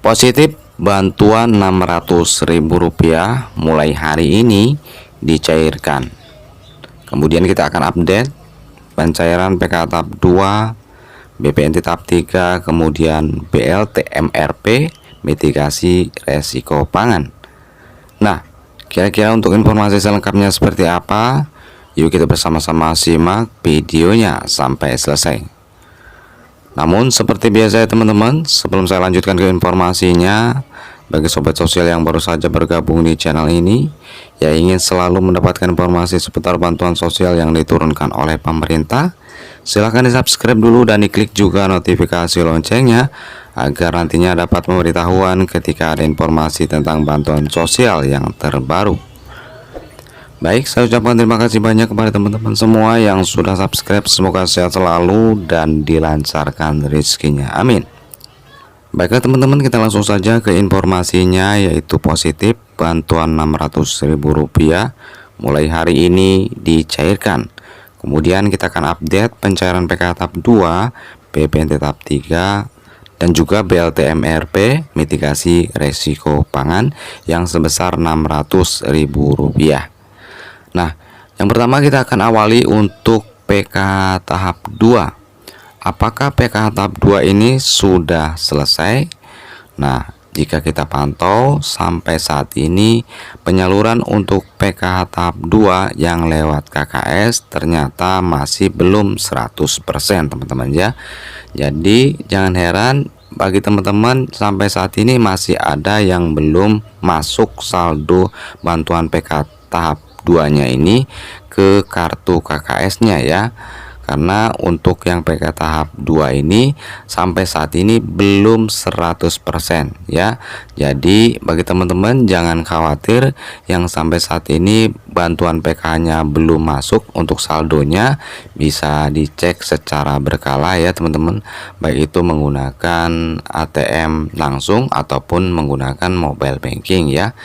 Positif bantuan Rp600.000 mulai hari ini dicairkan. Kemudian kita akan update pencairan PKH tahap 2, BPNT tahap 3, kemudian BLT MRP mitigasi resiko pangan. Nah, kira-kira untuk informasi selengkapnya seperti apa? Yuk kita bersama-sama simak videonya sampai selesai. Namun seperti biasa ya teman-teman, sebelum saya lanjutkan ke informasinya, bagi sobat sosial yang baru saja bergabung di channel ini, yang ingin selalu mendapatkan informasi seputar bantuan sosial yang diturunkan oleh pemerintah, silahkan di subscribe dulu dan diklik juga notifikasi loncengnya, agar nantinya dapat memberitahuan ketika ada informasi tentang bantuan sosial yang terbaru. Baik, saya ucapkan terima kasih banyak kepada teman-teman semua yang sudah subscribe. Semoga sehat selalu dan dilancarkan rezekinya, amin. Baiklah teman-teman, kita langsung saja ke informasinya, yaitu positif bantuan Rp600.000 mulai hari ini dicairkan. Kemudian kita akan update pencairan PKH tahap 2, BPNT tahap 3, dan juga BLT MRP mitigasi resiko pangan yang sebesar Rp600.000. Nah, yang pertama kita akan awali untuk PKH tahap 2. Apakah PKH tahap 2 ini sudah selesai? Nah, jika kita pantau sampai saat ini penyaluran untuk PKH tahap 2 yang lewat KKS ternyata masih belum 100% teman-teman ya. Jadi jangan heran bagi teman-teman sampai saat ini masih ada yang belum masuk saldo bantuan PKH tahap 2-nya ini ke kartu KKS-nya ya. Karena untuk yang PK tahap 2 ini sampai saat ini belum 100% ya. Jadi bagi teman-teman jangan khawatir yang sampai saat ini bantuan PK-nya belum masuk, untuk saldonya bisa dicek secara berkala ya teman-teman. Baik itu menggunakan ATM langsung ataupun menggunakan mobile banking ya.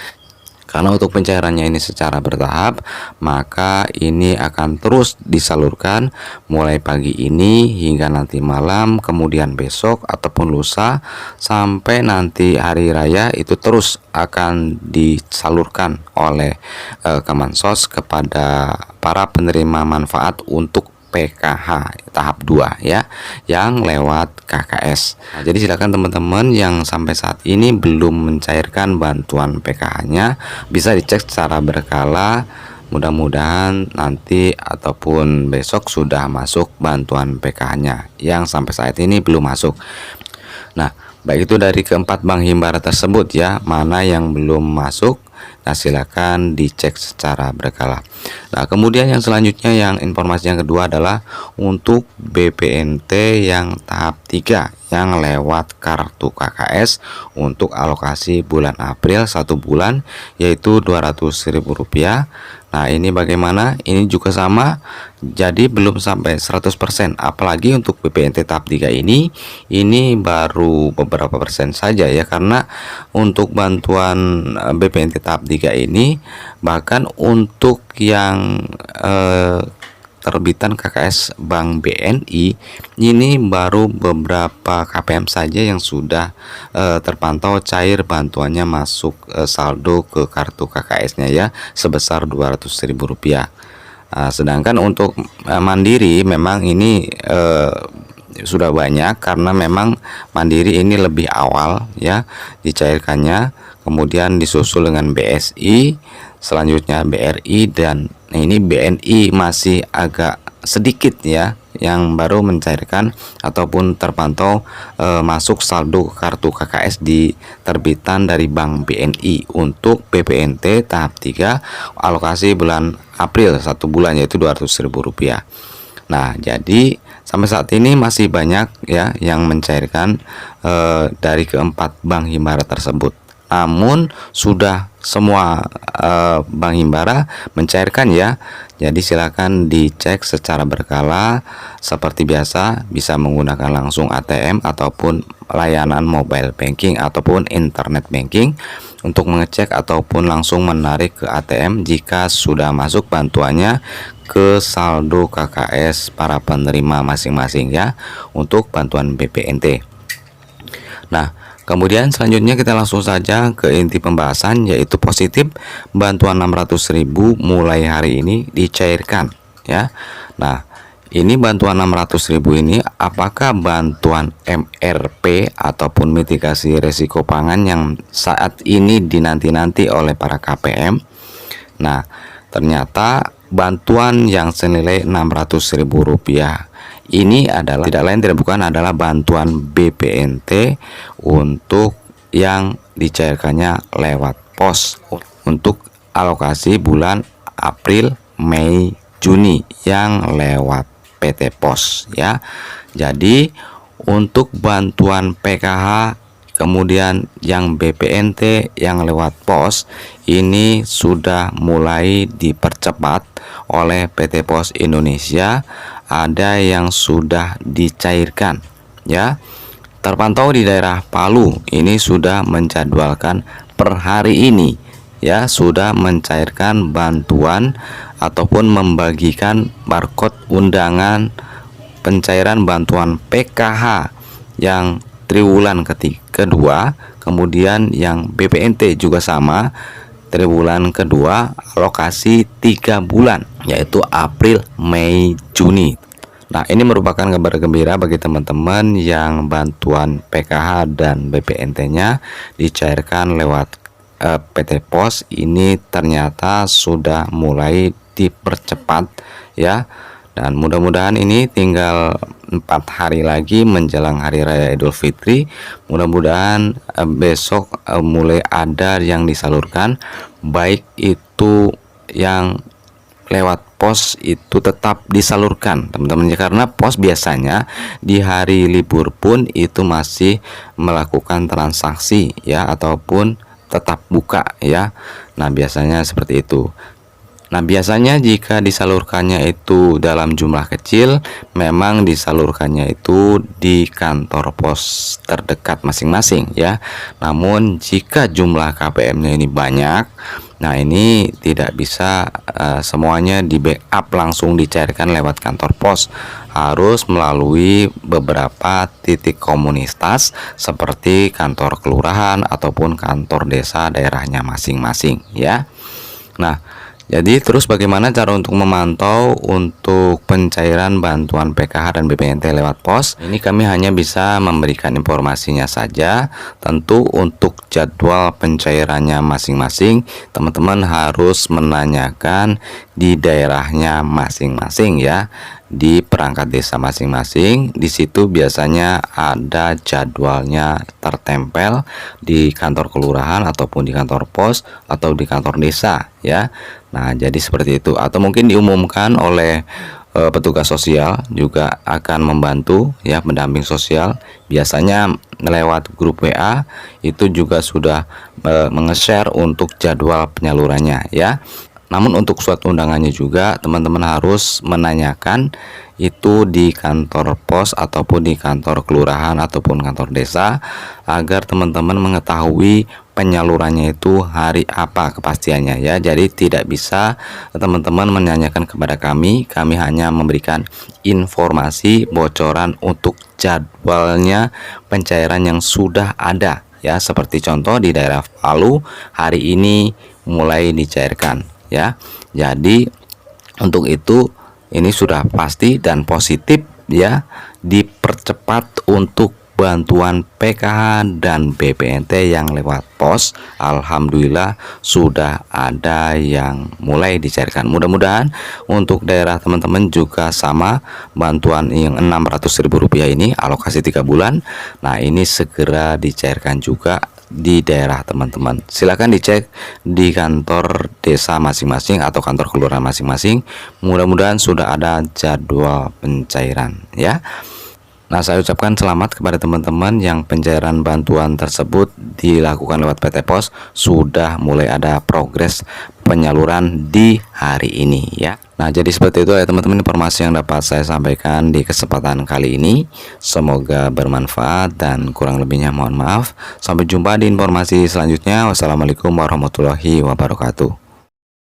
Karena untuk pencairannya ini secara bertahap, maka ini akan terus disalurkan mulai pagi ini hingga nanti malam, kemudian besok ataupun lusa sampai nanti hari raya, itu terus akan disalurkan oleh Kemensos kepada para penerima manfaat untuk PKH tahap 2 ya, yang lewat KKS. Nah, jadi silakan teman-teman yang sampai saat ini belum mencairkan bantuan PKH-nya bisa dicek secara berkala. Mudah-mudahan nanti ataupun besok sudah masuk bantuan PKH-nya yang sampai saat ini belum masuk. Nah, baik itu dari keempat bank himbara tersebut ya, mana yang belum masuk. Nah, silakan dicek secara berkala. Nah, kemudian yang selanjutnya, yang informasi yang kedua adalah untuk BPNT yang tahap 3 yang lewat kartu KKS untuk alokasi bulan April 1 bulan, yaitu Rp200.000. Nah, ini bagaimana? Ini juga sama, jadi belum sampai 100%. Apalagi untuk BPNT tahap 3 ini baru beberapa persen saja ya, karena untuk bantuan BPNT tahap 3 ini bahkan untuk yang terbitan KKS Bank BNI ini baru beberapa KPM saja yang sudah terpantau cair bantuannya masuk saldo ke kartu KKS-nya ya, sebesar Rp200.000. Sedangkan untuk Mandiri memang ini sudah banyak, karena memang Mandiri ini lebih awal ya dicairkannya, kemudian disusul dengan BSI, selanjutnya BRI, dan ini BNI masih agak sedikit ya yang baru mencairkan ataupun terpantau masuk saldo kartu KKS di terbitan dari Bank BNI untuk BPNT tahap 3 alokasi bulan April 1 bulan, yaitu Rp200.000. Nah, jadi sampai saat ini masih banyak ya yang mencairkan dari keempat bank himbara tersebut. Namun sudah semua bank himbara mencairkan ya. Jadi silakan dicek secara berkala. Seperti biasa bisa menggunakan langsung ATM ataupun layanan mobile banking ataupun internet banking untuk mengecek ataupun langsung menarik ke ATM jika sudah masuk bantuannya ke saldo KKS para penerima masing-masing ya untuk bantuan BPNT. Nah, Kemudian selanjutnya kita langsung saja ke inti pembahasan, yaitu positif bantuan 600.000 mulai hari ini dicairkan ya. Nah, ini bantuan 600.000 ini apakah bantuan MRP ataupun mitigasi risiko pangan yang saat ini dinanti-nanti oleh para KPM? Nah, ternyata bantuan yang senilai Rp600.000 ini adalah tidak lain tidak bukan adalah bantuan BPNT untuk yang dicairkannya lewat pos untuk alokasi bulan April, Mei, Juni yang lewat PT Pos ya. Jadi untuk bantuan PKH kemudian yang BPNT yang lewat pos ini sudah mulai dipercepat oleh PT Pos Indonesia, ada yang sudah dicairkan ya. Terpantau di daerah Palu ini sudah menjadwalkan per hari ini ya, sudah mencairkan bantuan ataupun membagikan barcode undangan pencairan bantuan PKH yang triwulan kedua, kemudian yang BPNT juga sama, triwulan kedua alokasi 3 bulan yaitu April, Mei, Juni. Nah, ini merupakan kabar gembira bagi teman-teman yang bantuan PKH dan BPNT-nya dicairkan lewat PT Pos. Ini ternyata sudah mulai dipercepat ya, dan mudah-mudahan ini tinggal 4 hari lagi menjelang Hari Raya Idul Fitri. Mudah-mudahan besok mulai ada yang disalurkan, baik itu yang lewat pos itu tetap disalurkan teman-teman ya, karena pos biasanya di hari libur pun itu masih melakukan transaksi ya, ataupun tetap buka ya. Nah, biasanya seperti itu. Nah, biasanya jika disalurkannya itu dalam jumlah kecil, memang disalurkannya itu di kantor pos terdekat masing-masing ya. Namun jika jumlah KPM-nya ini banyak, nah ini tidak bisa semuanya di backup langsung dicairkan lewat kantor pos, harus melalui beberapa titik komunitas seperti kantor kelurahan ataupun kantor desa daerahnya masing-masing ya. Nah, jadi terus bagaimana cara untuk memantau untuk pencairan bantuan PKH dan BPNT lewat pos? Ini kami hanya bisa memberikan informasinya saja. Tentu untuk jadwal pencairannya masing-masing, teman-teman harus menanyakan di daerahnya masing-masing ya, di perangkat desa masing-masing. Di situ biasanya ada jadwalnya tertempel di kantor kelurahan ataupun di kantor pos atau di kantor desa ya. Nah, jadi seperti itu, atau mungkin diumumkan oleh petugas sosial juga akan membantu ya, pendamping sosial biasanya lewat grup WA itu juga sudah menge-share untuk jadwal penyalurannya ya. Namun untuk surat undangannya juga teman-teman harus menanyakan itu di kantor pos ataupun di kantor kelurahan ataupun kantor desa, agar teman-teman mengetahui penyalurannya itu hari apa kepastiannya ya. Jadi tidak bisa teman-teman menanyakan kepada kami hanya memberikan informasi bocoran untuk jadwalnya pencairan yang sudah ada ya. Seperti contoh di daerah Palu hari ini mulai dicairkan ya. Jadi untuk itu ini sudah pasti dan positif ya, dipercepat untuk bantuan PKH dan BPNT yang lewat pos. Alhamdulillah sudah ada yang mulai dicairkan. Mudah-mudahan untuk daerah teman-teman juga sama, bantuan yang Rp600.000 ini alokasi 3 bulan. Nah, ini segera dicairkan juga di daerah teman-teman. Silakan dicek di kantor desa masing-masing atau kantor kelurahan masing-masing. Mudah-mudahan sudah ada jadwal pencairan ya. Nah, saya ucapkan selamat kepada teman-teman yang pencairan bantuan tersebut dilakukan lewat PT Pos, sudah mulai ada progres penyaluran di hari ini ya. Nah, jadi seperti itu ya teman-teman, informasi yang dapat saya sampaikan di kesempatan kali ini. Semoga bermanfaat dan kurang lebihnya mohon maaf. Sampai jumpa di informasi selanjutnya. Wassalamualaikum warahmatullahi wabarakatuh.